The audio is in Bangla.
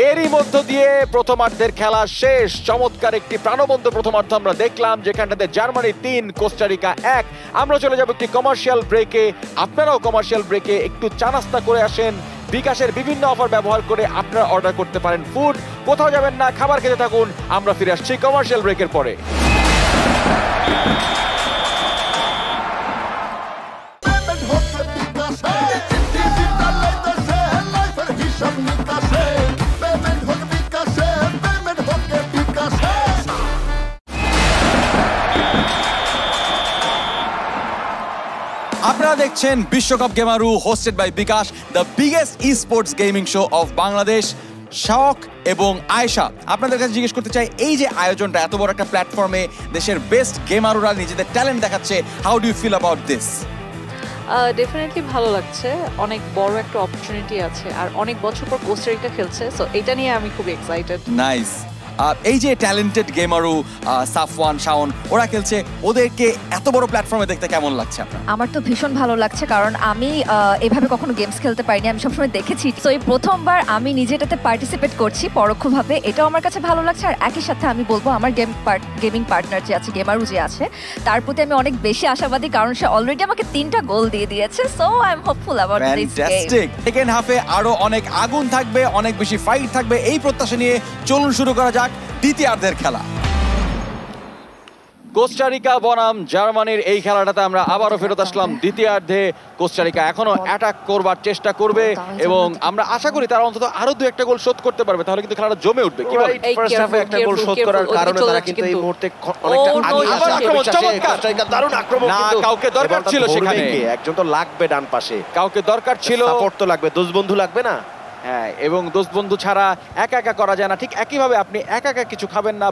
এরই মধ্য দিয়ে প্রথমার্ধের খেলা শেষ। চমৎকার একটি প্রাণবন্ত প্রথমার্ধ আমরা দেখলাম, যেখানটাতে জার্মানি 3 কোস্টারিকা 1। আমরা চলে যাব একটি কমার্শিয়াল ব্রেকে। আপনারাও কমার্শিয়াল ব্রেকে একটু চা নাস্তা করে আসেন। বিকাশের বিভিন্ন অফার ব্যবহার করে আপনারা অর্ডার করতে পারেন ফুড। কোথাও যাবেন না, খাবার খেতে থাকুন। আমরা ফিরে আসছি কমার্শিয়াল ব্রেকের পরে। আপনারা দেখছেন বিশ্বকাপ গেমারু hosted by bKash, the biggest esports gaming show of Bangladesh. শখ এবং আয়েশা, আপনাদের কাছে জিজ্ঞেস করতে চাই, এই যে আয়োজনটা, এত বড় একটা প্ল্যাটফর্মে দেশের বেস্ট গেমারুরা নিজেদের ট্যালেন্ট দেখাচ্ছে, how do you feel about this? Definitely ভালো লাগছে, অনেক বড় একটা অপরচুনিটি আছে, আর অনেক বছর পর কোস্টারিকা খেলছে, সো এটা নিয়ে আমি খুব এক্সাইটেড। নাইস। এই যে ট্যালেন্টেড গেমারু সাফওয়ান, শাওন, ওরা খেলছে, ওদেরকে এত বড় প্ল্যাটফর্মে দেখতে কেমন লাগছে আপনার? আমার তো ভীষণ ভালো লাগছে, কারণ আমি এভাবে কখনো গেমস খেলতে পারিনি, আমি সবসময় দেখেছি। তো এই প্রথমবার আমি নিজে এটাতে পার্টিসিপেট করছি পরোক্ষভাবে, এটাও আমার কাছে ভালো লাগছে। আর একই সাথে আমি বলবো আমার গেমিং পার্টনার যে আছে, গেমারু যে আছে, তার প্রতি আমি অনেক বেশি আশাবাদী, কারণ সে অলরেডি আমাকে 3টা গোল দিয়ে দিয়েছে। So I am hopeful about this game. Fantastic. Second হাফে আরো অনেক আগুন থাকবে, অনেক বেশি ফাইট থাকবে, এই প্রত্যাশা নিয়ে চলুন শুরু করা যাক দ্বিতীয়ার্ধের খেলা। কোস্টারিকা বনাম জার্মানির এই খেলাটাতে আমরা আবারও ফেরত আসলাম দ্বিতীয়ার্ধে। কোস্টারিকা এখনো অ্যাটাক করবার চেষ্টা করবে এবং আমরা আশা করি তারা অন্তত আরো 2-1টা গোল শোধ করতে পারবে, তাহলে কিন্তু খেলাটা জমে উঠবে। কি বলেন? ফার্স্ট হাফে একটা গোল শোধ করার কারণে তারা কিন্তু এই মুহূর্তে অনেকটা আগিয়ে আবার আছে। আক্রমণ, চমৎকার। কোস্টারিকা দারুণ আক্রমণ, না, কিন্তু কাউকে দরকার এবার ছিল ধরবে সেখানে। কে? একজন তো লাগবে ডান পাশে, কাউকে দরকার ছিল, সাপোর্ট তো লাগবে, দোষ বন্ধু লাগবে না। হ্যাঁ, এবং দোস্ত বন্ধু ছাড়া একা একা করা যায় না। ঠিক একইভাবে আপনি একা একা কিছু খাবেন না,